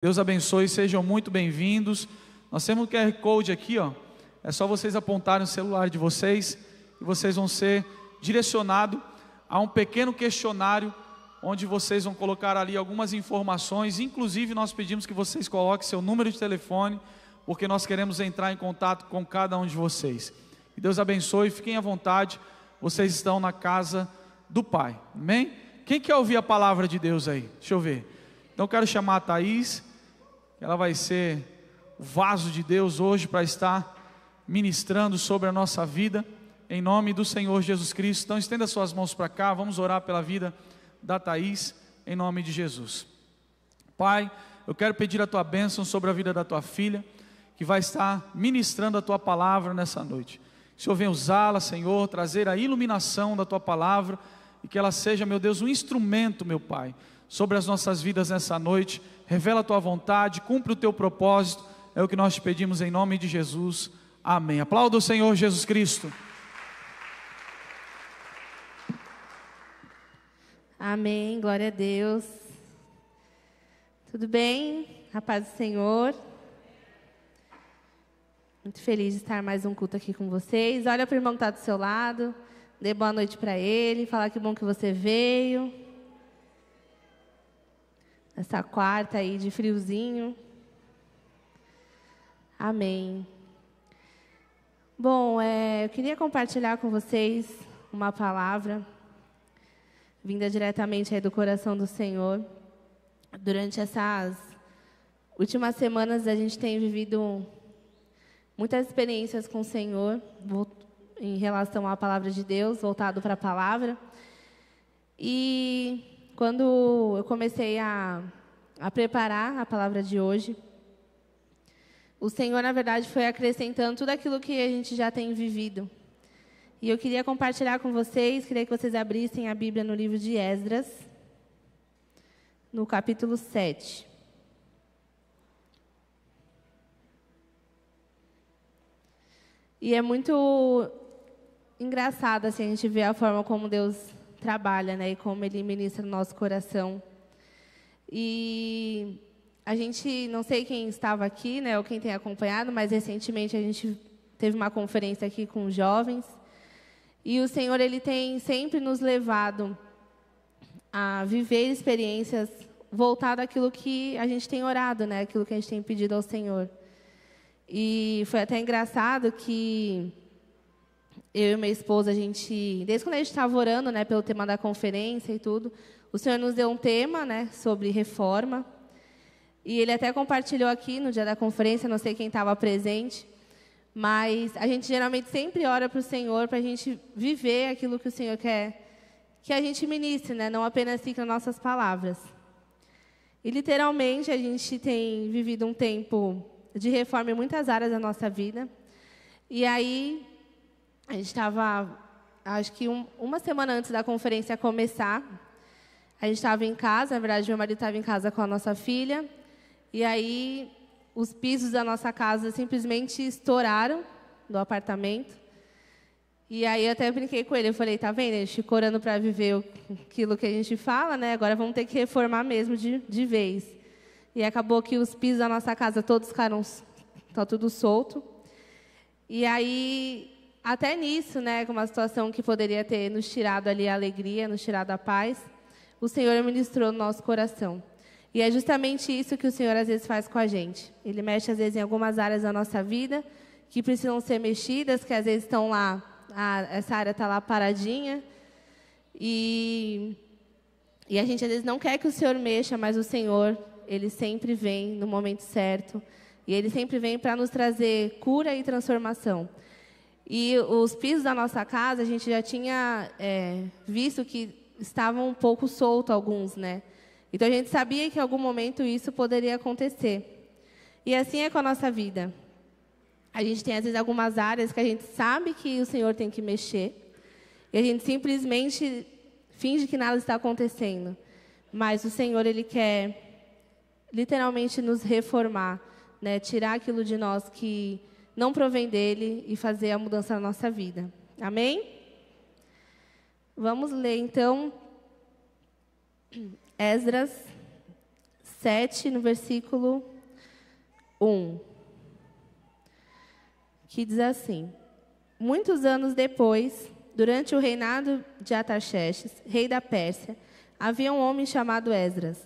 Deus abençoe, sejam muito bem-vindos. Nós temos um QR Code aqui, ó. É só vocês apontarem o celular de vocês e vocês vão ser direcionados a um pequeno questionário onde vocês vão colocar ali algumas informações. Inclusive nós pedimos que vocês coloquem seu número de telefone, porque nós queremos entrar em contato com cada um de vocês. Que Deus abençoe, fiquem à vontade, vocês estão na casa do Pai, amém? Quem quer ouvir a palavra de Deus aí? Deixa eu ver. Então eu quero chamar a Thaís, ela vai ser o vaso de Deus hoje para estar ministrando sobre a nossa vida, em nome do Senhor Jesus Cristo. Então estenda suas mãos para cá, vamos orar pela vida da Thaís, em nome de Jesus. Pai, eu quero pedir a tua bênção sobre a vida da tua filha, que vai estar ministrando a tua palavra nessa noite. Que o Senhor venha usá-la, Senhor, trazer a iluminação da tua palavra, e que ela seja, meu Deus, um instrumento, meu Pai, sobre as nossas vidas nessa noite. Revela a tua vontade, cumpre o teu propósito, é o que nós te pedimos em nome de Jesus, amém. Aplauda o Senhor Jesus Cristo. Amém, glória a Deus. Tudo bem? A paz do Senhor. Muito feliz de estar mais um culto aqui com vocês. Olha para o irmão que está do seu lado, dê boa noite para ele, falar que bom que você veio. Essa quarta aí de friozinho. Amém. Bom, eu queria compartilhar com vocês uma palavra vinda diretamente aí do coração do Senhor. Durante essas últimas semanas a gente tem vivido muitas experiências com o Senhor em relação à palavra de Deus, voltado para a palavra. E quando eu comecei a preparar a palavra de hoje, o Senhor, na verdade, foi acrescentando tudo aquilo que a gente já tem vivido. E eu queria compartilhar com vocês, queria que vocês abrissem a Bíblia no livro de Esdras, no capítulo 7. E é muito engraçado assim, a gente ver a forma como Deus trabalha, né, e como Ele ministra no nosso coração. E a gente, não sei quem estava aqui, né, ou quem tem acompanhado, mas recentemente a gente teve uma conferência aqui com os jovens. E o Senhor, Ele tem sempre nos levado a viver experiências voltadas àquilo que a gente tem orado, né, aquilo que a gente tem pedido ao Senhor. E foi até engraçado que eu e minha esposa, desde quando a gente estava orando, né, pelo tema da conferência e tudo, o Senhor nos deu um tema, né, sobre reforma. E Ele até compartilhou aqui no dia da conferência, não sei quem estava presente, mas a gente geralmente sempre ora para o Senhor, para a gente viver aquilo que o Senhor quer que a gente ministre, né, não apenas fique nas nossas palavras. E literalmente a gente tem vivido um tempo de reforma em muitas áreas da nossa vida. E aí, a gente estava, acho que uma semana antes da conferência começar, a gente estava em casa, na verdade, meu marido estava em casa com a nossa filha, e aí os pisos da nossa casa simplesmente estouraram do apartamento. E aí eu até brinquei com ele, eu falei, tá vendo, a gente ficou orando para viver aquilo que a gente fala, né? Agora vamos ter que reformar mesmo de vez. E acabou que os pisos da nossa casa todos ficaram, tá tudo solto. E aí, até nisso, né, com uma situação que poderia ter nos tirado ali a alegria, nos tirado a paz, o Senhor ministrou no nosso coração. E é justamente isso que o Senhor às vezes faz com a gente. Ele mexe às vezes em algumas áreas da nossa vida que precisam ser mexidas, que às vezes estão lá, essa área está lá paradinha. E a gente às vezes não quer que o Senhor mexa, mas o Senhor, Ele sempre vem no momento certo. E Ele sempre vem para nos trazer cura e transformação. E os pisos da nossa casa, a gente já tinha visto que estavam um pouco soltos alguns, né? Então a gente sabia que em algum momento isso poderia acontecer. E assim é com a nossa vida. A gente tem às vezes algumas áreas que a gente sabe que o Senhor tem que mexer. E a gente simplesmente finge que nada está acontecendo. Mas o Senhor, Ele quer literalmente nos reformar, né? Tirar aquilo de nós que não provém dEle e fazer a mudança na nossa vida. Amém? Vamos ler, então, Esdras 7, no versículo 1, que diz assim: Muitos anos depois, durante o reinado de Artaxerxes, rei da Pérsia, havia um homem chamado Esdras.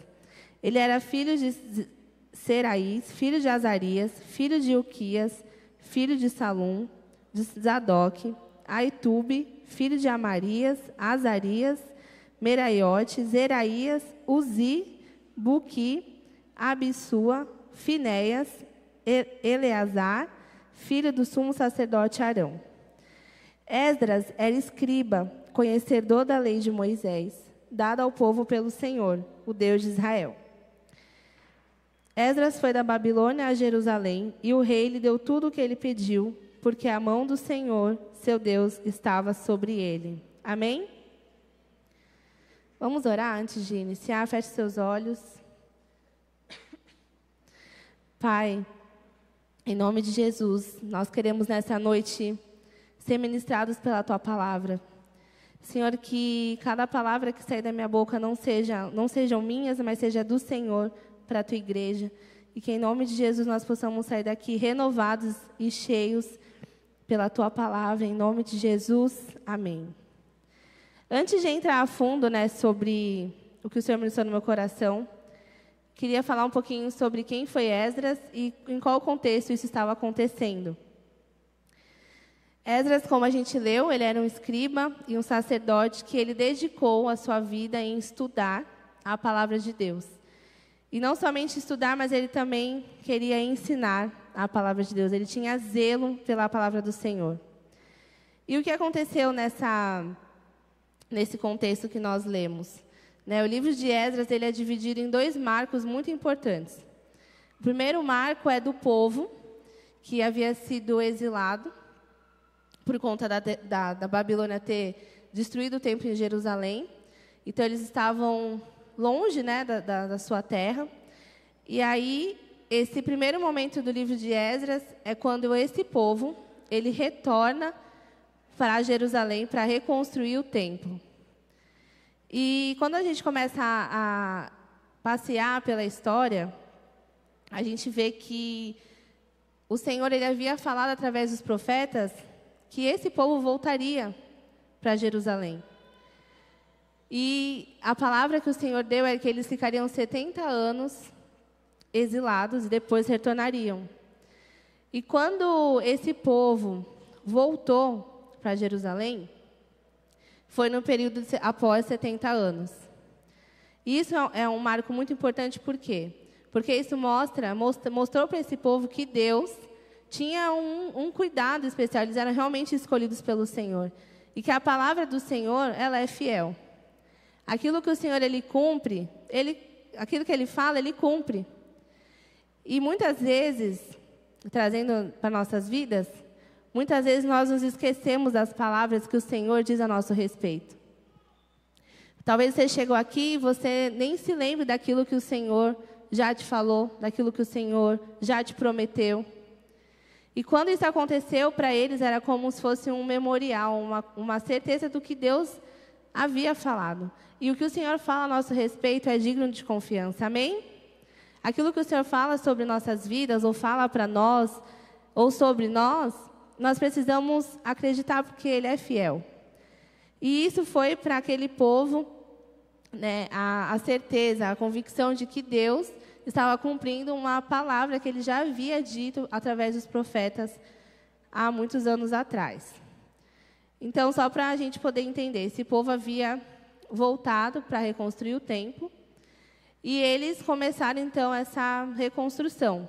Ele era filho de Seraís, filho de Azarias, filho de Ilquias, filho de Salum, de Zadok, Aitube, filho de Amarias, Azarias, Meraiote, Zeraías, Uzi, Buqui, Abissua, Finéias, Eleazar, filho do sumo sacerdote Arão. Esdras era escriba, conhecedor da lei de Moisés, dada ao povo pelo Senhor, o Deus de Israel. Esdras foi da Babilônia a Jerusalém, e o rei lhe deu tudo o que ele pediu, porque a mão do Senhor, seu Deus, estava sobre ele. Amém? Vamos orar antes de iniciar? Feche seus olhos. Pai, em nome de Jesus, nós queremos nessa noite ser ministrados pela Tua palavra. Senhor, que cada palavra que sair da minha boca não sejam minhas, mas seja do Senhor para a Tua igreja. E que em nome de Jesus nós possamos sair daqui renovados e cheios pela Tua palavra. Em nome de Jesus, amém. Antes de entrar a fundo, sobre o que o Senhor ministrou no meu coração, queria falar um pouquinho sobre quem foi Esdras e em qual contexto isso estava acontecendo. Esdras, como a gente leu, ele era um escriba e um sacerdote que ele dedicou a sua vida em estudar a palavra de Deus. E não somente estudar, mas ele também queria ensinar a palavra de Deus. Ele tinha zelo pela palavra do Senhor. E o que aconteceu nesse contexto que nós lemos? O livro de Esdras ele é dividido em 2 marcos muito importantes. O primeiro marco é do povo que havia sido exilado por conta da Babilônia ter destruído o templo em Jerusalém. Então, eles estavam longe da sua terra. E aí, esse primeiro momento do livro de Esdras é quando esse povo ele retorna para Jerusalém para reconstruir o templo. E quando a gente começa a passear pela história, a gente vê que o Senhor ele havia falado através dos profetas que esse povo voltaria para Jerusalém. E a palavra que o Senhor deu é que eles ficariam 70 anos exilados e depois retornariam. E quando esse povo voltou para Jerusalém, foi no período após 70 anos. E isso é um marco muito importante, por quê? Porque isso mostrou para esse povo que Deus tinha um cuidado especial, eles eram realmente escolhidos pelo Senhor. E que a palavra do Senhor, ela é fiel. Aquilo que o Senhor, ele cumpre, aquilo que ele fala, ele cumpre. E muitas vezes, trazendo para nossas vidas, muitas vezes nós nos esquecemos das palavras que o Senhor diz a nosso respeito. Talvez você chegou aqui e você nem se lembre daquilo que o Senhor já te falou, daquilo que o Senhor já te prometeu. E quando isso aconteceu, para eles era como se fosse um memorial, uma certeza do que Deus havia falado. E o que o Senhor fala a nosso respeito é digno de confiança, amém? Aquilo que o Senhor fala sobre nossas vidas, ou fala para nós, ou sobre nós precisamos acreditar porque Ele é fiel. E isso foi para aquele povo, a certeza, a convicção de que Deus estava cumprindo uma palavra que Ele já havia dito através dos profetas há muitos anos atrás. Então, só para a gente poder entender, esse povo havia voltado para reconstruir o templo e eles começaram, então, essa reconstrução.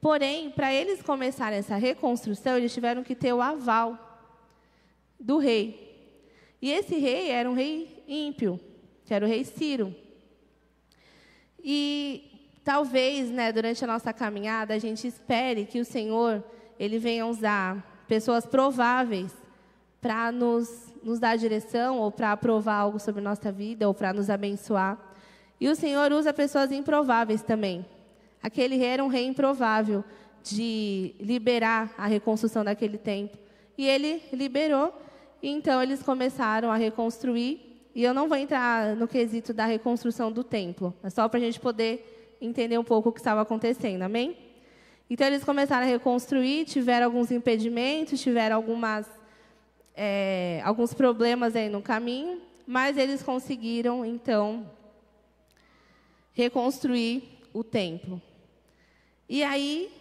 Porém, para eles começarem essa reconstrução, eles tiveram que ter o aval do rei. E esse rei era um rei ímpio, que era o rei Ciro. E talvez, durante a nossa caminhada, a gente espere que o Senhor ele venha usar pessoas prováveis para nos dar direção, ou para aprovar algo sobre nossa vida, ou para nos abençoar. E o Senhor usa pessoas improváveis também. Aquele rei era um rei improvável de liberar a reconstrução daquele templo. E ele liberou, e então eles começaram a reconstruir. E eu não vou entrar no quesito da reconstrução do templo, é só para a gente poder entender um pouco o que estava acontecendo, amém? Então, eles começaram a reconstruir, tiveram alguns impedimentos, tiveram alguns problemas aí no caminho, mas eles conseguiram, então, reconstruir o templo. E aí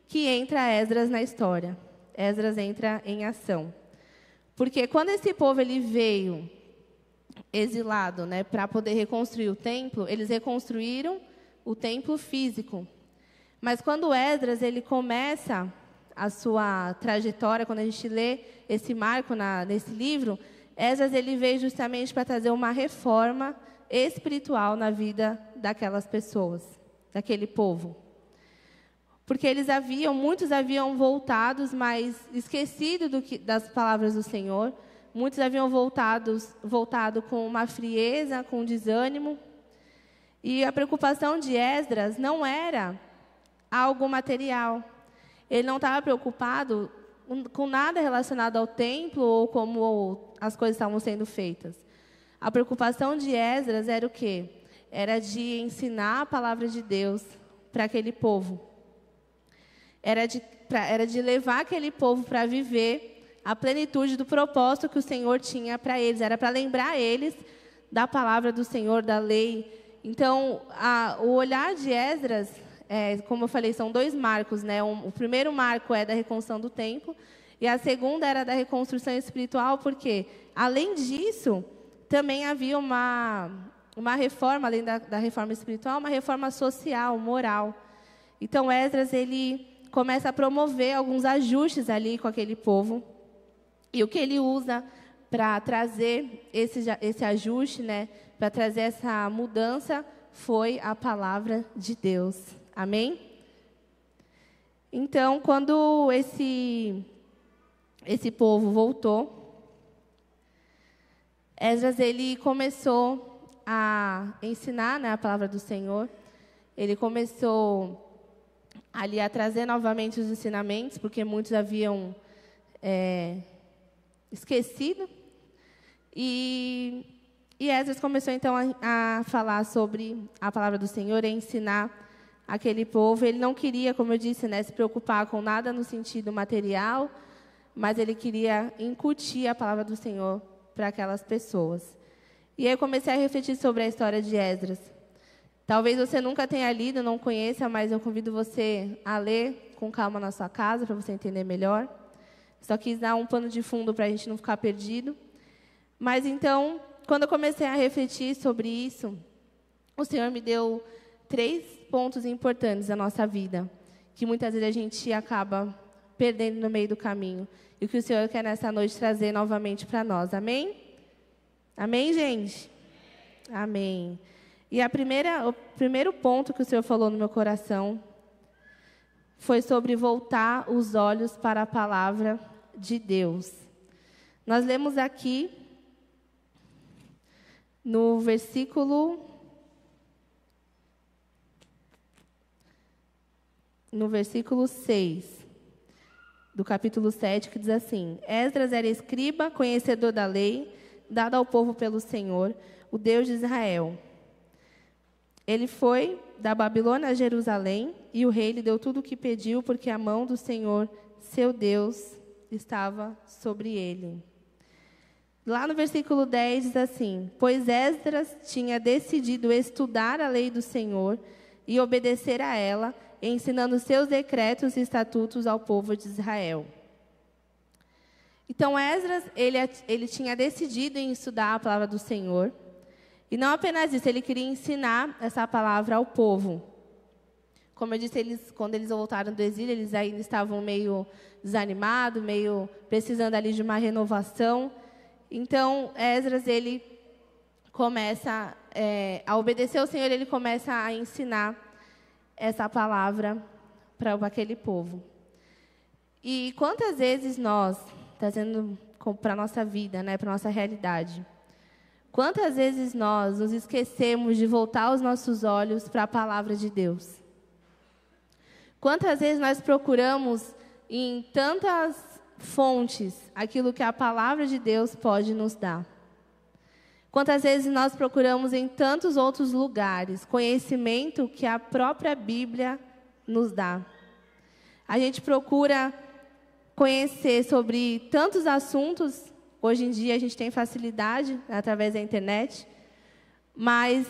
que entra Esdras na história. Esdras entra em ação. Porque quando esse povo ele veio exilado, né, para poder reconstruir o templo, eles reconstruíram o templo físico. Mas quando Esdras ele começa a sua trajetória, quando a gente lê esse marco nesse livro, Esdras ele veio justamente para trazer uma reforma espiritual na vida daquelas pessoas, daquele povo. Porque muitos haviam voltados, mas esquecido das palavras do Senhor. Muitos haviam voltado com uma frieza, com desânimo. E a preocupação de Esdras não era algo material. Ele não estava preocupado com nada relacionado ao templo ou como as coisas estavam sendo feitas. A preocupação de Esdras era o quê? Era de ensinar a palavra de Deus para aquele povo. Era de levar aquele povo para viver a plenitude do propósito que o Senhor tinha para eles. Era para lembrar eles da palavra do Senhor, da lei. Então, o olhar de Esdras, como eu falei, são 2 marcos, né? O primeiro marco é da reconstrução do templo, e a segunda era da reconstrução espiritual, porque, além disso, também havia uma reforma, além da reforma espiritual, uma reforma social, moral. Então, Esdras, ele começa a promover alguns ajustes ali com aquele povo, e o que ele usa para trazer esse ajuste, né, para trazer essa mudança, foi a palavra de Deus. Amém? Então, quando esse povo voltou, Esdras ele começou a ensinar, né, a palavra do Senhor. Ele começou ali a trazer novamente os ensinamentos, porque muitos haviam esquecido. E Esdras começou, então, a falar sobre a palavra do Senhor, a ensinar aquele povo. Ele não queria, como eu disse, né, se preocupar com nada no sentido material, mas ele queria incutir a palavra do Senhor para aquelas pessoas. E aí eu comecei a refletir sobre a história de Esdras. Talvez você nunca tenha lido, não conheça, mas eu convido você a ler com calma na sua casa, para você entender melhor. Só quis dar um pano de fundo para a gente não ficar perdido. Mas então, quando eu comecei a refletir sobre isso, o Senhor me deu 3 pontos importantes da nossa vida, que muitas vezes a gente acaba perdendo no meio do caminho, e que o Senhor quer nessa noite trazer novamente para nós. Amém? Amém, gente? Amém. E o primeiro ponto que o Senhor falou no meu coração foi sobre voltar os olhos para a palavra de Deus. Nós lemos aqui no versículo 6, do capítulo 7, que diz assim: Esdras era escriba, conhecedor da lei, dada ao povo pelo Senhor, o Deus de Israel. Ele foi da Babilônia a Jerusalém, e o rei lhe deu tudo o que pediu, porque a mão do Senhor, seu Deus, estava sobre ele. Lá no versículo 10 diz assim: Pois Esdras tinha decidido estudar a lei do Senhor e obedecer a ela, ensinando seus decretos e estatutos ao povo de Israel. Então, Esdras, ele tinha decidido em estudar a palavra do Senhor. E não apenas isso, ele queria ensinar essa palavra ao povo. Como eu disse, quando eles voltaram do exílio, eles ainda estavam meio desanimados, meio precisando ali de uma renovação. Então, Esdras, ele começa a obedecer ao Senhor, ele começa a ensinar essa palavra para aquele povo. E quantas vezes nós, trazendo para a nossa vida, né, para a nossa realidade, quantas vezes nós nos esquecemos de voltar os nossos olhos para a palavra de Deus? Quantas vezes nós procuramos em tantas fontes aquilo que a palavra de Deus pode nos dar? Quantas vezes nós procuramos em tantos outros lugares conhecimento que a própria Bíblia nos dá. A gente procura conhecer sobre tantos assuntos. Hoje em dia a gente tem facilidade através da internet. Mas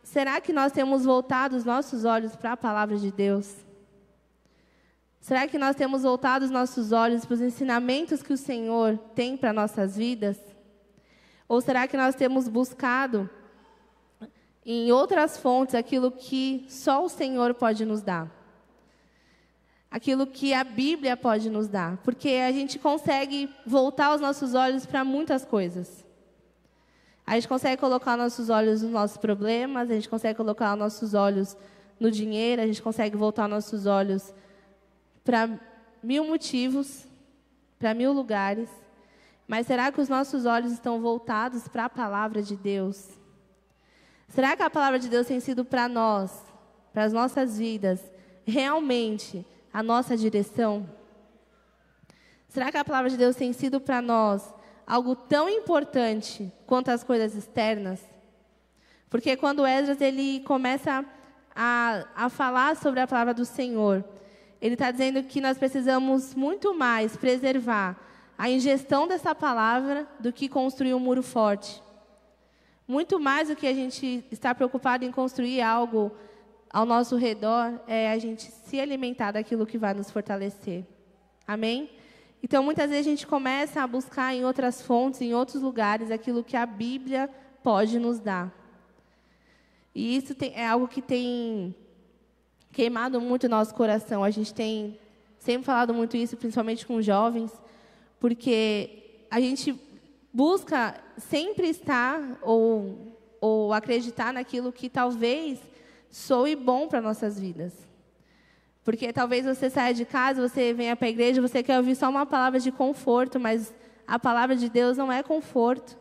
será que nós temos voltado os nossos olhos para a palavra de Deus? Será que nós temos voltado os nossos olhos para os ensinamentos que o Senhor tem para nossas vidas? Ou será que nós temos buscado em outras fontes aquilo que só o Senhor pode nos dar? Aquilo que a Bíblia pode nos dar? Porque a gente consegue voltar os nossos olhos para muitas coisas. A gente consegue colocar nossos olhos nos nossos problemas, a gente consegue colocar nossos olhos no dinheiro, a gente consegue voltar nossos olhos para 1000 motivos, para 1000 lugares. Mas será que os nossos olhos estão voltados para a palavra de Deus? Será que a palavra de Deus tem sido para nós, para as nossas vidas, realmente a nossa direção? Será que a palavra de Deus tem sido para nós algo tão importante quanto as coisas externas? Porque quando Esdras ele começa a falar sobre a palavra do Senhor, ele está dizendo que nós precisamos muito mais preservar a ingestão dessa palavra do que construir um muro forte. Muito mais do que a gente está preocupado em construir algo ao nosso redor, é a gente se alimentar daquilo que vai nos fortalecer. Amém? Então, muitas vezes a gente começa a buscar em outras fontes, em outros lugares, aquilo que a Bíblia pode nos dar. E isso é algo que tem queimado muito o nosso coração. A gente tem sempre falado muito isso, principalmente com os jovens, porque a gente busca sempre estar ou acreditar naquilo que talvez soe bom para nossas vidas. Porque talvez você saia de casa, você venha para a igreja, você quer ouvir só uma palavra de conforto, mas a palavra de Deus não é conforto.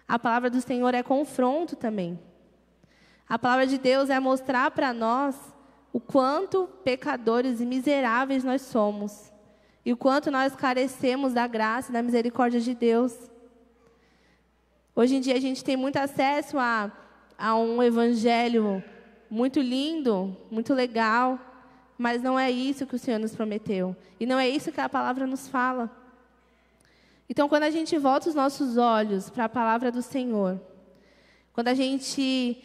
A palavra do Senhor é confronto também. A palavra de Deus é mostrar para nós o quanto pecadores e miseráveis nós somos. E o quanto nós carecemos da graça e da misericórdia de Deus. Hoje em dia a gente tem muito acesso a um evangelho muito lindo, muito legal, mas não é isso que o Senhor nos prometeu. E não é isso que a palavra nos fala. Então, quando a gente volta os nossos olhos para a palavra do Senhor, quando a gente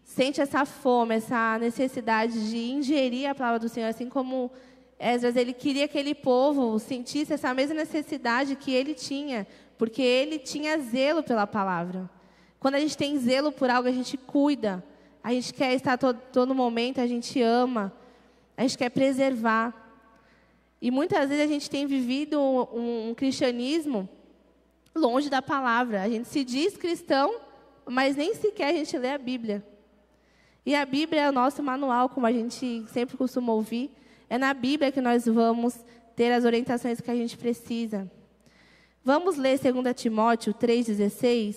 sente essa fome, essa necessidade de ingerir a palavra do Senhor, assim como Esdras, ele queria que aquele povo sentisse essa mesma necessidade que ele tinha, porque ele tinha zelo pela palavra. Quando a gente tem zelo por algo, a gente cuida, a gente quer estar todo momento, a gente ama, a gente quer preservar. E muitas vezes a gente tem vivido um cristianismo longe da palavra. A gente se diz cristão, mas nem sequer a gente lê a Bíblia. E a Bíblia é o nosso manual, como a gente sempre costuma ouvir. É na Bíblia que nós vamos ter as orientações que a gente precisa. Vamos ler 2 Timóteo 3,16.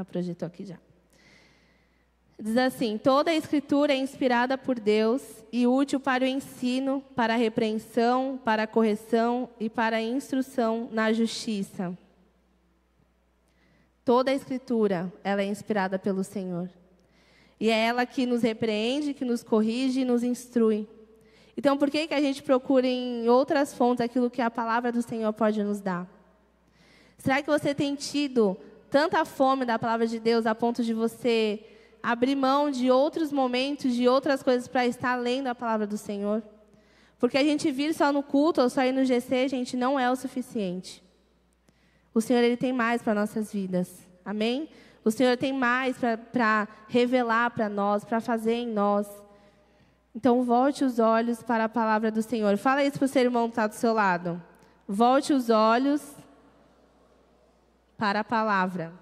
Projetou aqui já. Diz assim: toda a Escritura é inspirada por Deus e útil para o ensino, para a repreensão, para a correção e para a instrução na justiça. Toda a Escritura, ela é inspirada pelo Senhor. E é ela que nos repreende, que nos corrige e nos instrui. Então, por que a gente procura em outras fontes aquilo que a palavra do Senhor pode nos dar? Será que você tem tido tanta fome da palavra de Deus a ponto de você abrir mão de outros momentos, de outras coisas para estar lendo a palavra do Senhor? Porque a gente vir só no culto ou só ir no GC, gente, não é o suficiente. O Senhor, Ele tem mais para nossas vidas. Amém? O Senhor tem mais para revelar para nós, para fazer em nós. Então, volte os olhos para a palavra do Senhor. Fala isso para o seu irmão que está do seu lado. Volte os olhos para a palavra.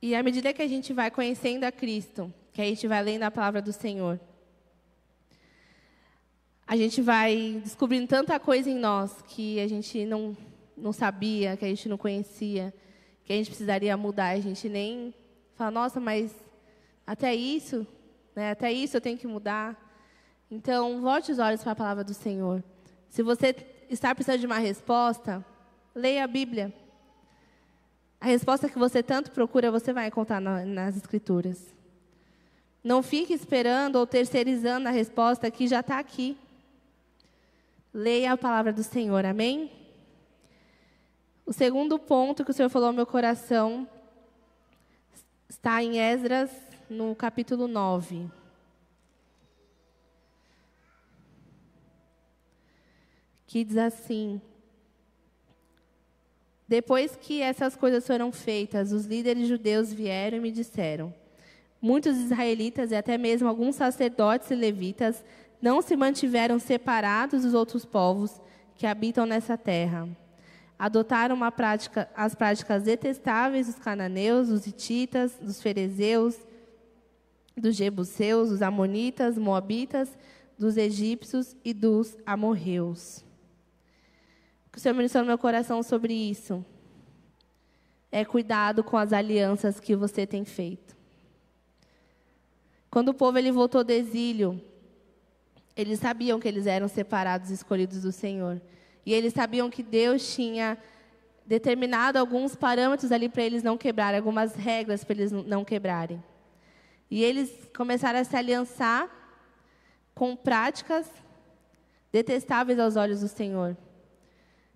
E à medida que a gente vai conhecendo a Cristo, que a gente vai lendo a palavra do Senhor, a gente vai descobrindo tanta coisa em nós que a gente não sabia, que a gente não conhecia, que a gente precisaria mudar. A gente nem fala, nossa, mas até isso né? Até isso eu tenho que mudar. Então, volte os olhos para a palavra do Senhor. Se você está precisando de uma resposta, leia a Bíblia. A resposta que você tanto procura, você vai encontrar nas Escrituras. Não fique esperando ou terceirizando a resposta que já está aqui. Leia a palavra do Senhor, amém? O segundo ponto que o Senhor falou ao meu coração está em Esdras, no capítulo 9. Que diz assim: depois que essas coisas foram feitas, os líderes judeus vieram e me disseram: muitos israelitas e até mesmo alguns sacerdotes e levitas não se mantiveram separados dos outros povos que habitam nessa terra. Adotaram as práticas detestáveis dos cananeus, dos hititas, dos ferezeus, dos jebuseus, dos amonitas, moabitas, dos egípcios e dos amorreus. O que o Senhor ministrou no meu coração sobre isso é cuidado com as alianças que você tem feito. Quando o povo voltou do exílio, eles sabiam que eles eram separados e escolhidos do Senhor. E eles sabiam que Deus tinha determinado alguns parâmetros ali para eles não quebrarem, algumas regras para eles não quebrarem. E eles começaram a se aliançar com práticas detestáveis aos olhos do Senhor.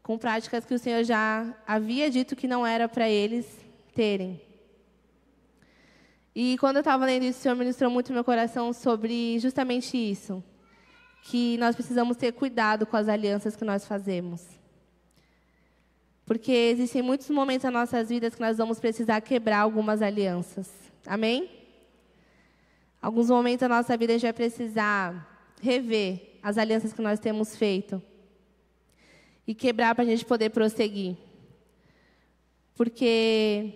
Com práticas que o Senhor já havia dito que não era para eles terem. E quando eu estava lendo isso, o Senhor ministrou muito no meu coração sobre justamente isso. Que nós precisamos ter cuidado com as alianças que nós fazemos. Porque existem muitos momentos nas nossas vidas que nós vamos precisar quebrar algumas alianças. Amém? Alguns momentos da nossa vida a gente vai precisar rever as alianças que nós temos feito. E quebrar para a gente poder prosseguir. Porque,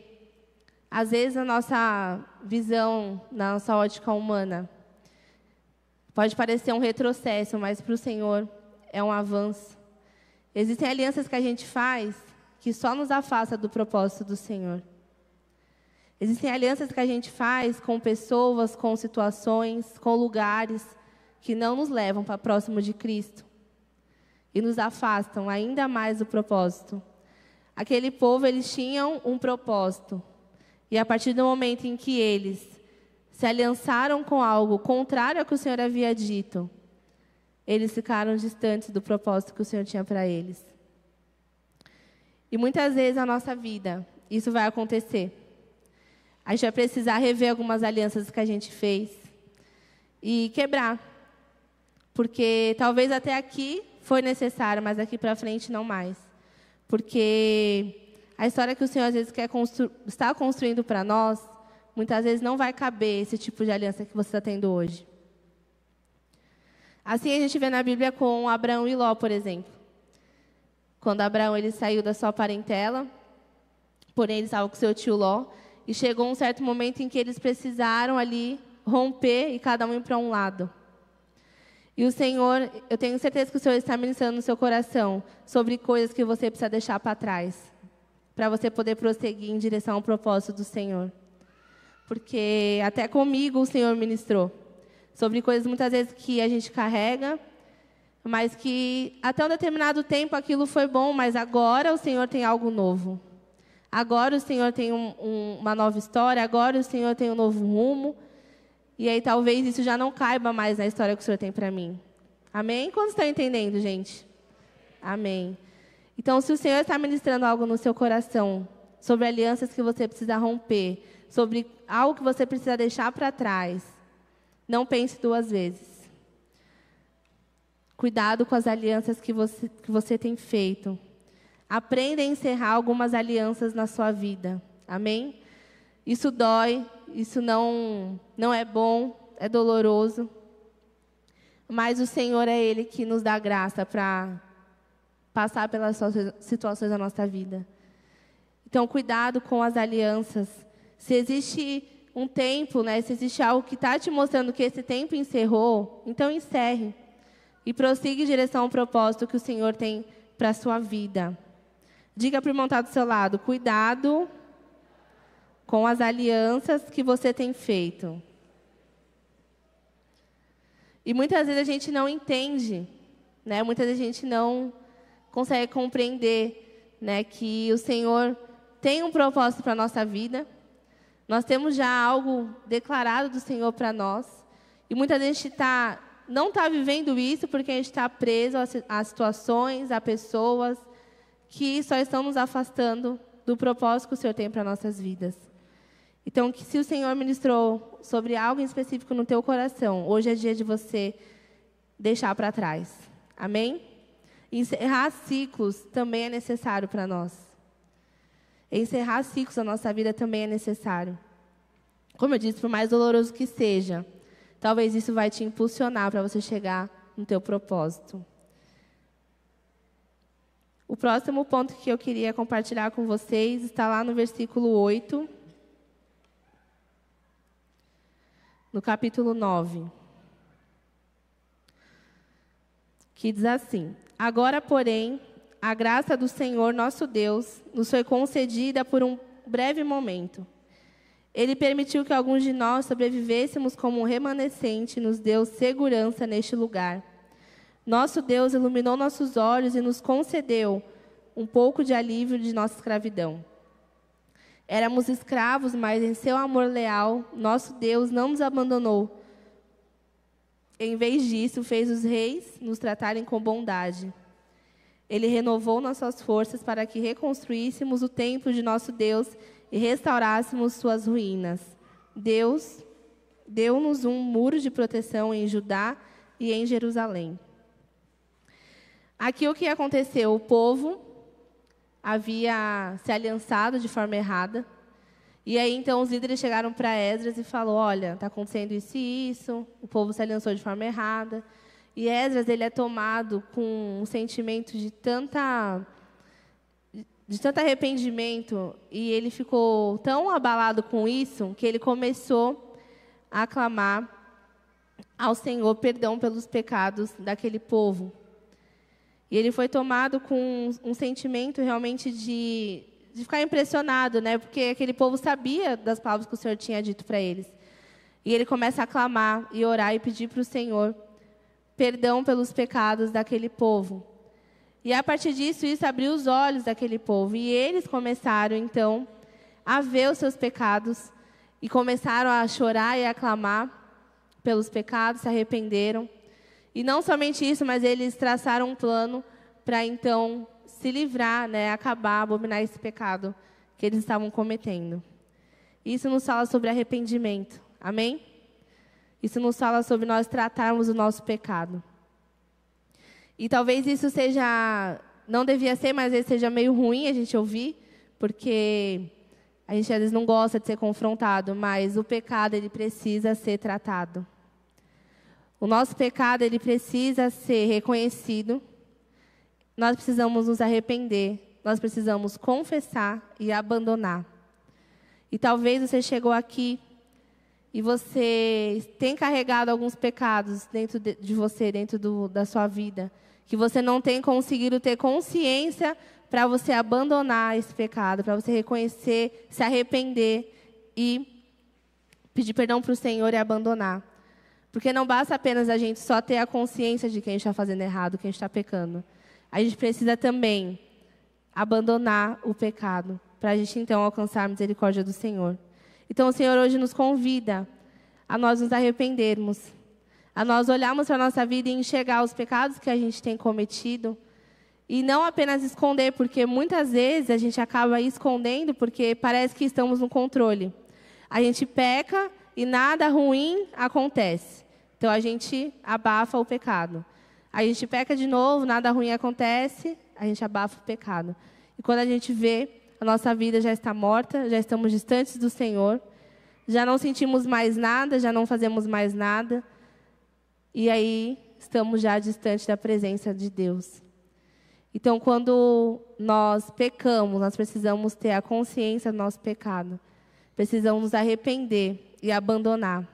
às vezes, na nossa visão, na nossa ótica humana, pode parecer um retrocesso, mas para o Senhor é um avanço. Existem alianças que a gente faz que só nos afasta do propósito do Senhor. Existem alianças que a gente faz com pessoas, com situações, com lugares que não nos levam para próximo de Cristo. E nos afastam ainda mais do propósito. Aquele povo, eles tinham um propósito. E a partir do momento em que eles se aliançaram com algo contrário ao que o Senhor havia dito, eles ficaram distantes do propósito que o Senhor tinha para eles. E muitas vezes na nossa vida, isso vai acontecer. A gente vai precisar rever algumas alianças que a gente fez e quebrar. Porque talvez até aqui foi necessário, mas daqui para frente não mais. Porque a história que o Senhor às vezes está construindo para nós, muitas vezes não vai caber esse tipo de aliança que você está tendo hoje. Assim a gente vê na Bíblia com Abraão e Ló, por exemplo. Quando Abraão ele saiu da sua parentela, porém ele estava com seu tio Ló, e chegou um certo momento em que eles precisaram ali romper e cada um ir para um lado. E o Senhor, eu tenho certeza que o Senhor está ministrando no seu coração sobre coisas que você precisa deixar para trás, para você poder prosseguir em direção ao propósito do Senhor. Porque até comigo o Senhor ministrou sobre coisas muitas vezes que a gente carrega, mas que até um determinado tempo aquilo foi bom, mas agora o Senhor tem algo novo. Agora o Senhor tem uma nova história, agora o Senhor tem um novo rumo. E aí talvez isso já não caiba mais na história que o Senhor tem para mim. Amém? Quantos estão entendendo, gente? Amém. Então, se o Senhor está ministrando algo no seu coração, sobre alianças que você precisa romper, sobre algo que você precisa deixar para trás, não pense duas vezes. Cuidado com as alianças que você tem feito. Aprenda a encerrar algumas alianças na sua vida. Amém? Isso dói, isso não é bom, é doloroso. Mas o Senhor é Ele que nos dá graça para passar pelas situações da nossa vida. Então, cuidado com as alianças. Se existe um tempo, se existe algo que está te mostrando que esse tempo encerrou, então encerre. E prossiga em direção ao propósito que o Senhor tem para a sua vida. Diga para o irmão que está do seu lado, cuidado com as alianças que você tem feito. E muitas vezes a gente não entende, né? Muitas vezes a gente não consegue compreender, né, que o Senhor tem um propósito para a nossa vida. Nós temos já algo declarado do Senhor para nós. E muitas vezes a gente não está vivendo isso porque a gente está preso a situações, a pessoas que só estão nos afastando do propósito que o Senhor tem para nossas vidas. Então, que se o Senhor ministrou sobre algo em específico no teu coração, hoje é dia de você deixar para trás. Amém? Encerrar ciclos também é necessário para nós. Encerrar ciclos na nossa vida também é necessário. Como eu disse, por mais doloroso que seja, talvez isso vai te impulsionar para você chegar no teu propósito. O próximo ponto que eu queria compartilhar com vocês está lá no versículo 8. No capítulo 9, que diz assim: Agora, porém, a graça do Senhor nosso Deus nos foi concedida por um breve momento. Ele permitiu que alguns de nós sobrevivêssemos como um remanescente e nos deu segurança neste lugar. Nosso Deus iluminou nossos olhos e nos concedeu um pouco de alívio de nossa escravidão. Éramos escravos, mas em seu amor leal, nosso Deus não nos abandonou. Em vez disso, fez os reis nos tratarem com bondade. Ele renovou nossas forças para que reconstruíssemos o templo de nosso Deus e restaurássemos suas ruínas. Deus deu-nos um muro de proteção em Judá e em Jerusalém. Aqui o que aconteceu? O povo havia se aliançado de forma errada. E aí, então, os líderes chegaram para Esdras e falaram: olha, está acontecendo isso e isso, o povo se aliançou de forma errada. E Esdras, ele é tomado com um sentimento de tanto arrependimento, e ele ficou tão abalado com isso, que ele começou a clamar ao Senhor perdão pelos pecados daquele povo. E ele foi tomado com um sentimento realmente de ficar impressionado, né? Porque aquele povo sabia das palavras que o Senhor tinha dito para eles. E ele começa a clamar e orar e pedir para o Senhor perdão pelos pecados daquele povo. E a partir disso, isso abriu os olhos daquele povo. E eles começaram, então, a ver os seus pecados e começaram a chorar e a clamar pelos pecados, se arrependeram. E não somente isso, mas eles traçaram um plano para, então, se livrar, né, acabar, abominar esse pecado que eles estavam cometendo. Isso nos fala sobre arrependimento. Amém? Isso nos fala sobre nós tratarmos o nosso pecado. E talvez isso seja, não devia ser, mas às vezes seja meio ruim a gente ouvir, porque a gente às vezes não gosta de ser confrontado, mas o pecado, ele precisa ser tratado. O nosso pecado, ele precisa ser reconhecido. Nós precisamos nos arrepender. Nós precisamos confessar e abandonar. E talvez você chegou aqui e você tem carregado alguns pecados dentro de você, dentro da sua vida, que você não tem conseguido ter consciência para você abandonar esse pecado, para você reconhecer, se arrepender e pedir perdão para o Senhor e abandonar. Porque não basta apenas a gente só ter a consciência de que a gente está fazendo errado, que a gente está pecando. A gente precisa também abandonar o pecado, para a gente, então, alcançar a misericórdia do Senhor. Então, o Senhor hoje nos convida a nós nos arrependermos, a nós olharmos para a nossa vida e enxergar os pecados que a gente tem cometido, e não apenas esconder, porque muitas vezes a gente acaba escondendo porque parece que estamos no controle. A gente peca e nada ruim acontece. Então, a gente abafa o pecado. A gente peca de novo, nada ruim acontece, a gente abafa o pecado. E quando a gente vê, a nossa vida já está morta, já estamos distantes do Senhor, já não sentimos mais nada, já não fazemos mais nada. E aí, estamos já distante da presença de Deus. Então, quando nós pecamos, nós precisamos ter a consciência do nosso pecado. Precisamos nos arrepender e abandonar.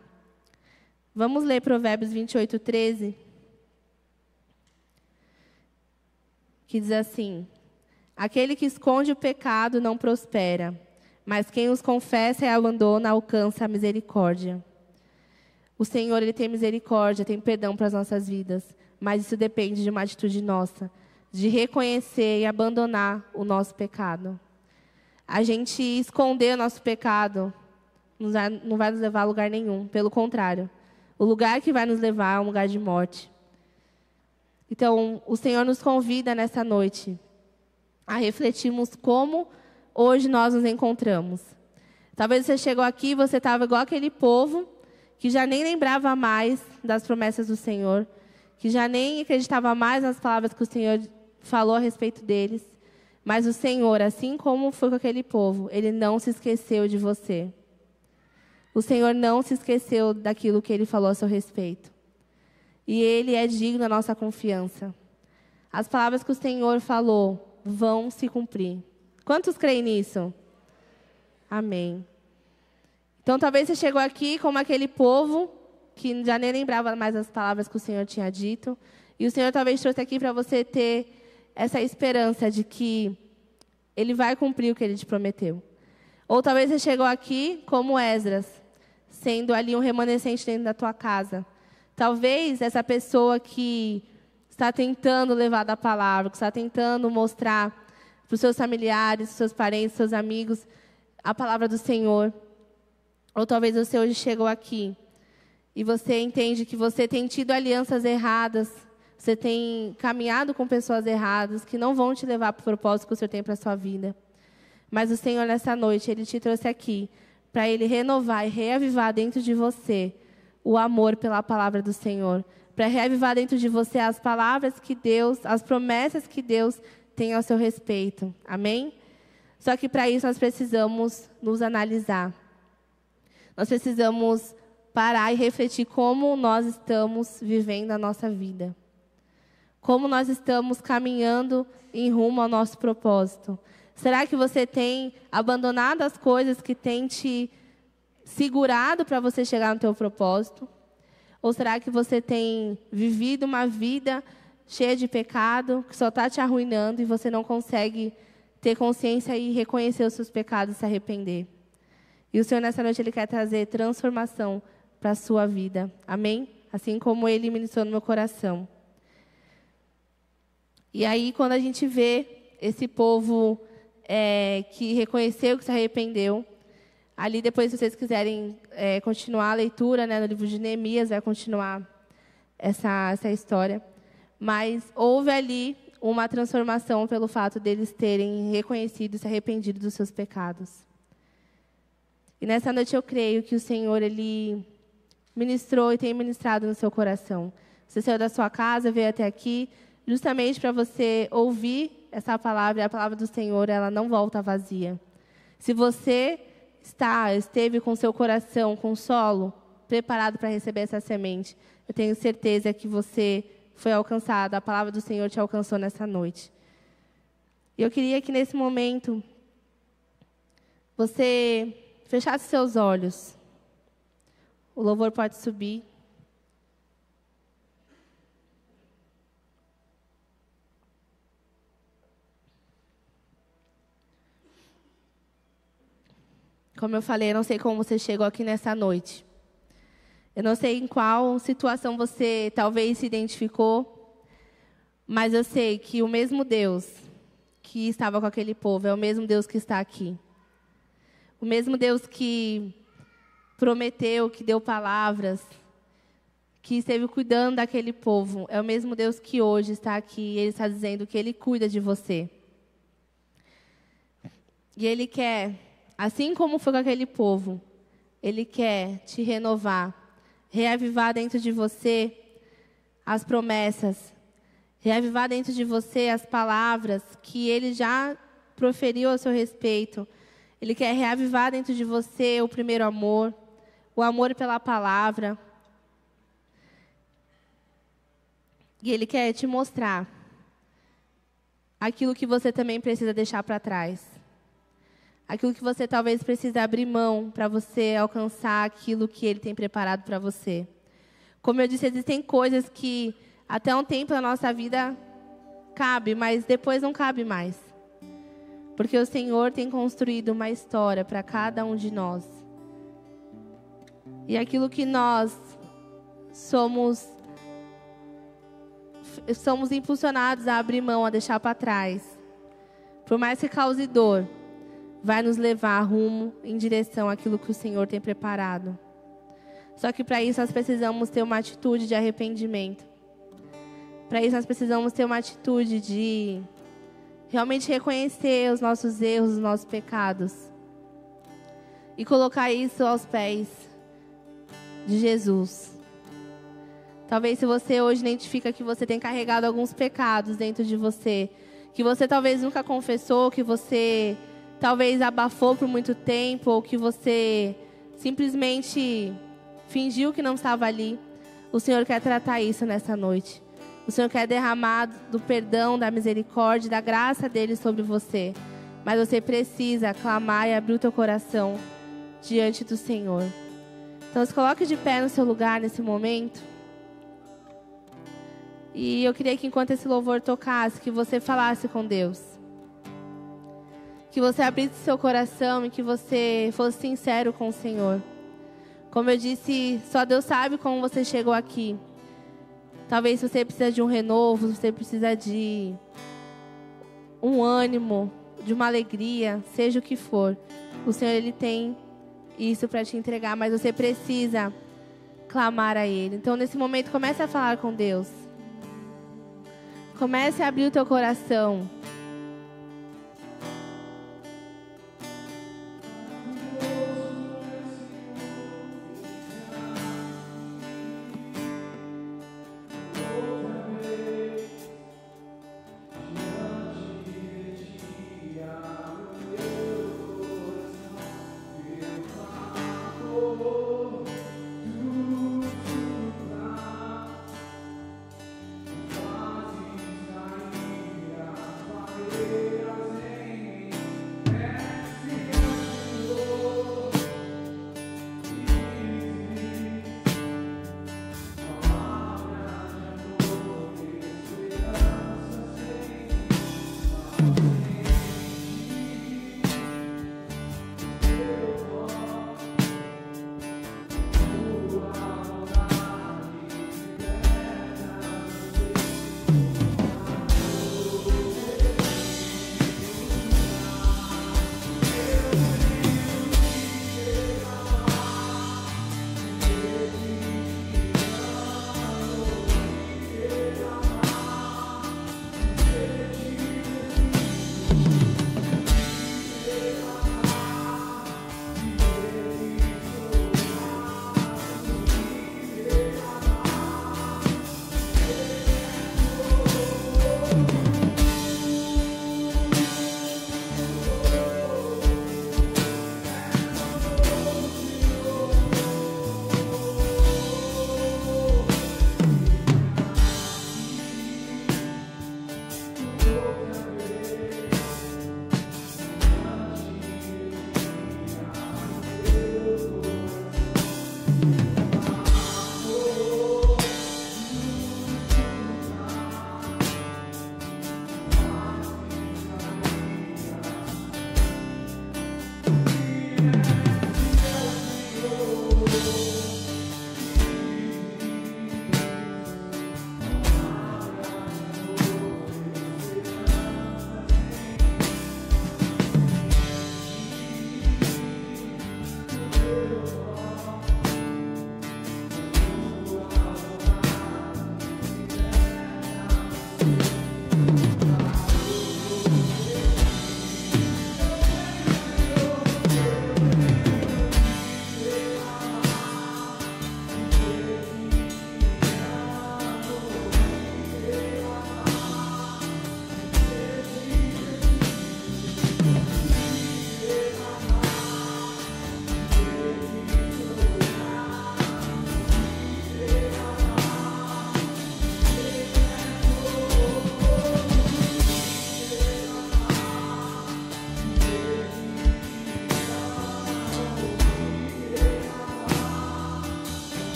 Vamos ler Provérbios 28:13. Que diz assim: aquele que esconde o pecado não prospera, mas quem os confessa e abandona alcança a misericórdia. O Senhor, Ele tem misericórdia, tem perdão para as nossas vidas. Mas isso depende de uma atitude nossa, de reconhecer e abandonar o nosso pecado. A gente esconder o nosso pecado não vai nos levar a lugar nenhum. Pelo contrário, o lugar que vai nos levar é um lugar de morte. Então, o Senhor nos convida nessa noite a refletirmos como hoje nós nos encontramos. Talvez você chegou aqui e você estava igual aquele povo que já nem lembrava mais das promessas do Senhor, que já nem acreditava mais nas palavras que o Senhor falou a respeito deles. Mas o Senhor, assim como foi com aquele povo, Ele não se esqueceu de você. O Senhor não se esqueceu daquilo que Ele falou a seu respeito. E Ele é digno da nossa confiança. As palavras que o Senhor falou vão se cumprir. Quantos creem nisso? Amém. Então, talvez você chegou aqui como aquele povo que já nem lembrava mais as palavras que o Senhor tinha dito. E o Senhor talvez trouxe aqui para você ter essa esperança de que Ele vai cumprir o que Ele te prometeu. Ou talvez você chegou aqui como Esdras, sendo ali um remanescente dentro da tua casa. Talvez essa pessoa que está tentando levar da palavra, que está tentando mostrar para os seus familiares, seus parentes, seus amigos, a palavra do Senhor. Ou talvez você hoje chegou aqui e você entende que você tem tido alianças erradas, você tem caminhado com pessoas erradas, que não vão te levar para o propósito que o Senhor tem para a sua vida. Mas o Senhor, nessa noite, Ele te trouxe aqui para Ele renovar e reavivar dentro de você o amor pela palavra do Senhor, para reavivar dentro de você as palavras que Deus, as promessas que Deus tem ao seu respeito. Amém? Só que para isso nós precisamos nos analisar. Nós precisamos parar e refletir como nós estamos vivendo a nossa vida. Como nós estamos caminhando em rumo ao nosso propósito. Será que você tem abandonado as coisas que têm te segurado para você chegar no teu propósito? Ou será que você tem vivido uma vida cheia de pecado, que só está te arruinando e você não consegue ter consciência e reconhecer os seus pecados e se arrepender? E o Senhor, nessa noite, Ele quer trazer transformação para a sua vida. Amém? Assim como Ele ministrou no meu coração. E aí, quando a gente vê esse povo que reconheceu, que se arrependeu, ali depois, se vocês quiserem continuar a leitura, né, no livro de Neemias, vai continuar essa história. Mas houve ali uma transformação pelo fato deles terem reconhecido e se arrependido dos seus pecados. E nessa noite eu creio que o Senhor, Ele ministrou e tem ministrado no seu coração. Você saiu da sua casa, veio até aqui, justamente para você ouvir essa palavra, e a palavra do Senhor, ela não volta vazia. Se você esteve com seu coração, com solo, preparado para receber essa semente, eu tenho certeza que você foi alcançado, a palavra do Senhor te alcançou nessa noite. E eu queria que nesse momento você fechasse seus olhos. O louvor pode subir. Como eu falei, eu não sei como você chegou aqui nessa noite. Eu não sei em qual situação você talvez se identificou, mas eu sei que o mesmo Deus que estava com aquele povo é o mesmo Deus que está aqui. O mesmo Deus que prometeu, que deu palavras, que esteve cuidando daquele povo, é o mesmo Deus que hoje está aqui e Ele está dizendo que Ele cuida de você. E Ele quer, assim como foi com aquele povo, Ele quer te renovar, reavivar dentro de você as promessas, reavivar dentro de você as palavras que Ele já proferiu a seu respeito. Ele quer reavivar dentro de você o primeiro amor, o amor pela palavra. E Ele quer te mostrar aquilo que você também precisa deixar para trás. Aquilo que você talvez precise abrir mão para você alcançar aquilo que Ele tem preparado para você. Como eu disse, existem coisas que até um tempo na nossa vida cabe, mas depois não cabe mais. Porque o Senhor tem construído uma história para cada um de nós. E aquilo que nós somos impulsionados a abrir mão, a deixar para trás, por mais que cause dor, vai nos levar rumo em direção àquilo que o Senhor tem preparado. Só que para isso nós precisamos ter uma atitude de arrependimento. Para isso nós precisamos ter uma atitude de realmente reconhecer os nossos erros, os nossos pecados. E colocar isso aos pés de Jesus. Talvez se você hoje identifica que você tem carregado alguns pecados dentro de você, que você talvez nunca confessou, que você talvez abafou por muito tempo, ou que você simplesmente fingiu que não estava ali, o Senhor quer tratar isso nessa noite. O Senhor quer derramar do perdão, da misericórdia, da graça dele sobre você. Mas você precisa clamar e abrir o teu coração diante do Senhor. Então se coloque de pé no seu lugar nesse momento. E eu queria que enquanto esse louvor tocasse, que você falasse com Deus. Que você abrisse seu coração e que você fosse sincero com o Senhor. Como eu disse, só Deus sabe como você chegou aqui. Talvez você precise de um renovo, você precisa de um ânimo, de uma alegria, seja o que for. O Senhor, Ele tem isso para te entregar, mas você precisa clamar a Ele. Então, nesse momento, comece a falar com Deus. Comece a abrir o teu coração.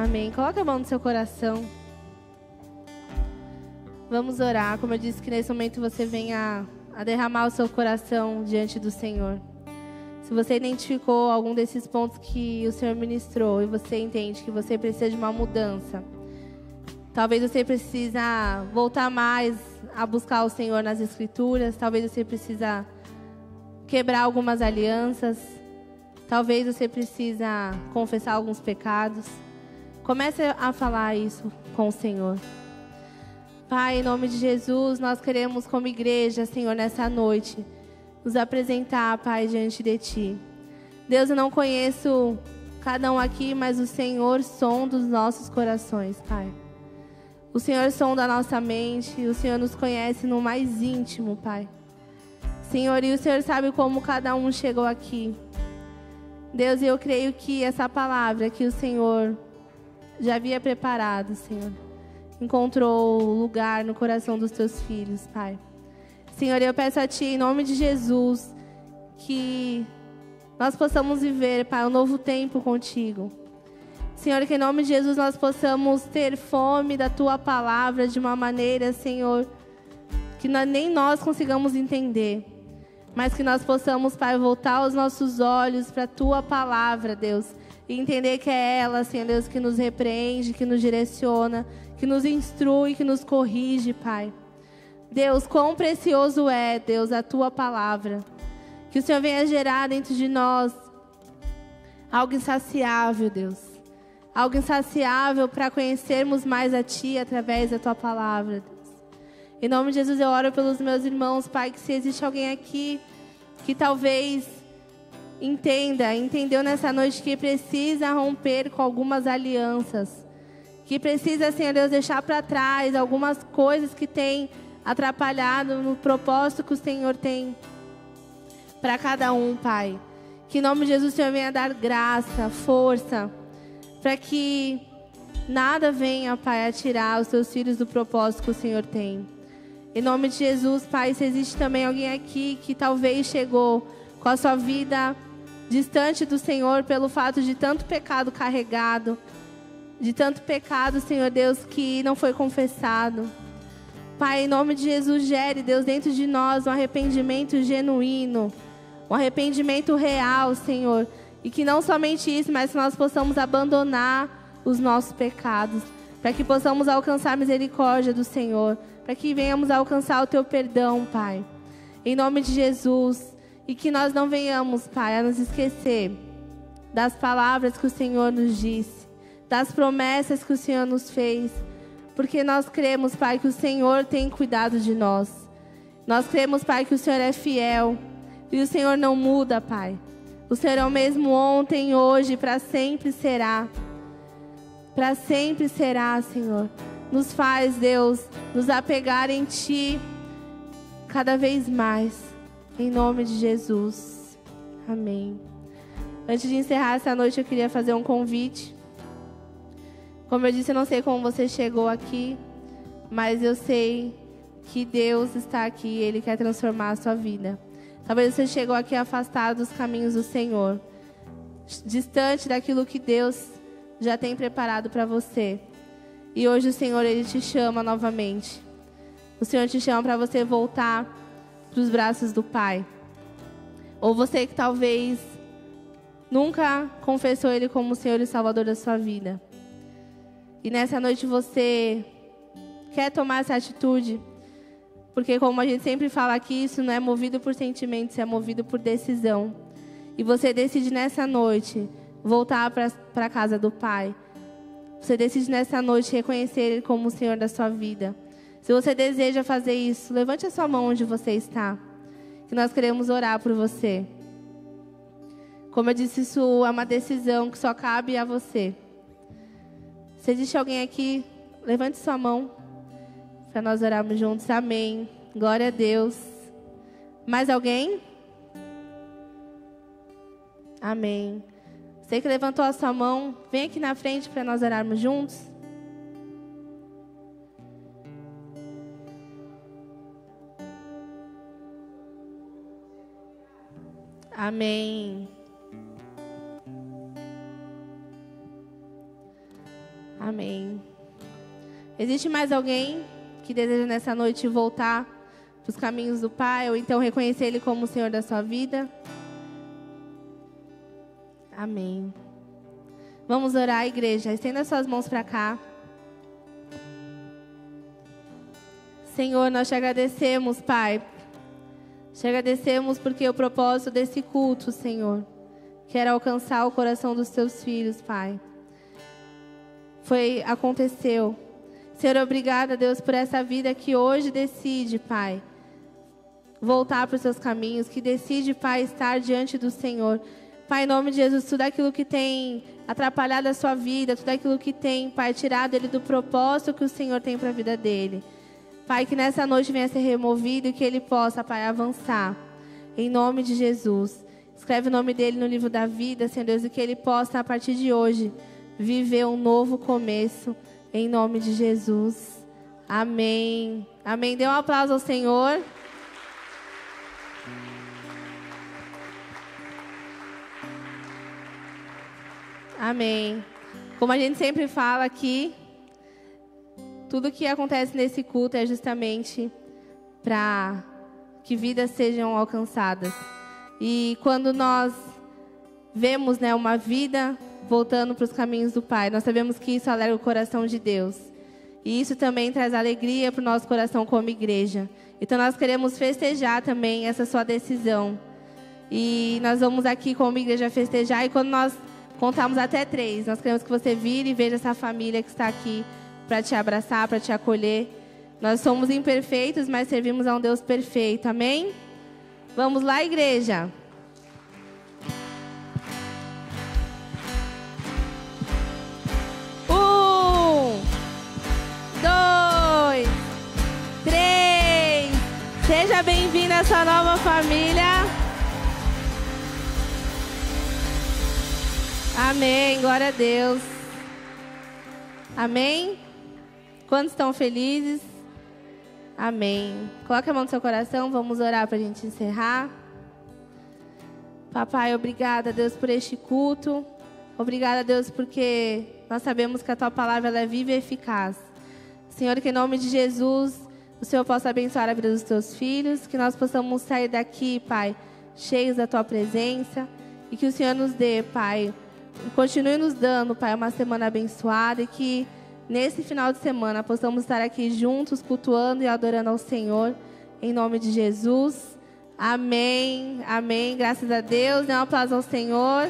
Amém. Coloca a mão no seu coração. Vamos orar. Como eu disse, que nesse momento você venha a derramar o seu coração diante do Senhor. Se você identificou algum desses pontos que o Senhor ministrou e você entende que você precisa de uma mudança, talvez você precisa voltar mais a buscar o Senhor nas Escrituras, talvez você precisa quebrar algumas alianças, talvez você precisa confessar alguns pecados. Comece a falar isso com o Senhor. Pai, em nome de Jesus, nós queremos como igreja, Senhor, nessa noite, nos apresentar, Pai, diante de Ti. Deus, eu não conheço cada um aqui, mas o Senhor sonda os nossos corações, Pai. O Senhor sonda a nossa mente, o Senhor nos conhece no mais íntimo, Pai. Senhor, e o Senhor sabe como cada um chegou aqui. Deus, eu creio que essa palavra que o Senhor já havia preparado, Senhor, encontrou lugar no coração dos Teus filhos, Pai. Senhor, eu peço a Ti, em nome de Jesus, que nós possamos viver, Pai, um novo tempo contigo. Senhor, que em nome de Jesus nós possamos ter fome da Tua palavra de uma maneira, Senhor, que nem nós consigamos entender. Mas que nós possamos, Pai, voltar os nossos olhos para a Tua palavra, Deus. E entender que é ela, Senhor Deus, que nos repreende, que nos direciona, que nos instrui, que nos corrige, Pai. Deus, quão precioso é, Deus, a Tua palavra. Que o Senhor venha gerar dentro de nós algo insaciável, Deus. Algo insaciável para conhecermos mais a Ti através da Tua palavra, Deus. Em nome de Jesus, eu oro pelos meus irmãos, Pai, que se existe alguém aqui que talvez entendeu nessa noite que precisa romper com algumas alianças, que precisa, Senhor Deus, deixar para trás algumas coisas que têm atrapalhado no propósito que o Senhor tem para cada um, Pai. Que em nome de Jesus o Senhor venha dar graça, força, para que nada venha, Pai, a tirar os Teus filhos do propósito que o Senhor tem. Em nome de Jesus, Pai, se existe também alguém aqui que talvez chegou com a sua vida distante do Senhor pelo fato de tanto pecado carregado, de tanto pecado, Senhor Deus, que não foi confessado. Pai, em nome de Jesus, gere, Deus, dentro de nós um arrependimento genuíno, um arrependimento real, Senhor. E que não somente isso, mas que nós possamos abandonar os nossos pecados, para que possamos alcançar a misericórdia do Senhor, para que venhamos a alcançar o Teu perdão, Pai. Em nome de Jesus. E que nós não venhamos, Pai, a nos esquecer das palavras que o Senhor nos disse, das promessas que o Senhor nos fez. Porque nós cremos, Pai, que o Senhor tem cuidado de nós. Nós cremos, Pai, que o Senhor é fiel. E o Senhor não muda, Pai. O Senhor é o mesmo ontem, hoje, para sempre será. Para sempre será, Senhor. Nos faz, Deus, nos apegar em Ti cada vez mais. Em nome de Jesus. Amém. Antes de encerrar essa noite, eu queria fazer um convite. Como eu disse, eu não sei como você chegou aqui, mas eu sei que Deus está aqui e Ele quer transformar a sua vida. Talvez você chegou aqui afastado dos caminhos do Senhor, distante daquilo que Deus já tem preparado para você. E hoje o Senhor, Ele te chama novamente. O Senhor te chama para você voltar para os braços do Pai. Ou você que talvez nunca confessou Ele como o Senhor e Salvador da sua vida. E nessa noite você quer tomar essa atitude. Porque como a gente sempre fala aqui, isso não é movido por sentimentos, é movido por decisão. E você decide nessa noite voltar para a casa do Pai. Você decide nessa noite reconhecer Ele como o Senhor da sua vida. Se você deseja fazer isso, levante a sua mão onde você está. Que nós queremos orar por você. Como eu disse, isso é uma decisão que só cabe a você. Se existe alguém aqui, levante sua mão para nós orarmos juntos. Amém. Glória a Deus. Mais alguém? Amém. Você que levantou a sua mão, vem aqui na frente para nós orarmos juntos. Amém. Amém. Existe mais alguém que deseja nessa noite voltar para os caminhos do Pai, ou então reconhecer Ele como o Senhor da sua vida? Amém. Vamos orar, igreja. Estenda suas mãos para cá. Senhor, nós te agradecemos, Pai. Te agradecemos porque o propósito desse culto, Senhor, quer alcançar o coração dos teus filhos, Pai. Aconteceu. Senhor, obrigada, Deus, por essa vida que hoje decide, Pai, voltar para os seus caminhos, que decide, Pai, estar diante do Senhor. Pai, em nome de Jesus, tudo aquilo que tem atrapalhado a sua vida, tudo aquilo que tem, Pai, tirado ele do propósito que o Senhor tem para a vida dele. Pai, que nessa noite venha ser removido e que ele possa, Pai, avançar. Em nome de Jesus. Escreve o nome dele no livro da vida, Senhor Deus, e que ele possa, a partir de hoje, viver um novo começo. Em nome de Jesus. Amém. Amém. Dê um aplauso ao Senhor. Amém. Como a gente sempre fala aqui, tudo que acontece nesse culto é justamente para que vidas sejam alcançadas. E quando nós vemos, né, uma vida voltando para os caminhos do Pai, nós sabemos que isso alegra o coração de Deus. E isso também traz alegria para o nosso coração como igreja. Então nós queremos festejar também essa sua decisão. E nós vamos aqui como igreja festejar. E quando nós contarmos até 3, nós queremos que você vire e veja essa família que está aqui para te abraçar, para te acolher. Nós somos imperfeitos, mas servimos a um Deus perfeito. Amém? Vamos lá, igreja. 1, 2, 3. Seja bem-vindo a essa nova família. Amém. Glória a Deus. Amém. Quantos estão felizes? Amém. Coloque a mão no seu coração, vamos orar para a gente encerrar. Papai, obrigada, Deus, por este culto. Obrigada, Deus, porque nós sabemos que a Tua palavra ela é viva e eficaz. Senhor, que em nome de Jesus, o Senhor possa abençoar a vida dos Teus filhos, que nós possamos sair daqui, Pai, cheios da Tua presença, e que o Senhor nos dê, Pai, e continue nos dando, Pai, uma semana abençoada, e que nesse final de semana possamos estar aqui juntos, cultuando e adorando ao Senhor, em nome de Jesus. Amém, amém, graças a Deus. Dê um aplauso ao Senhor.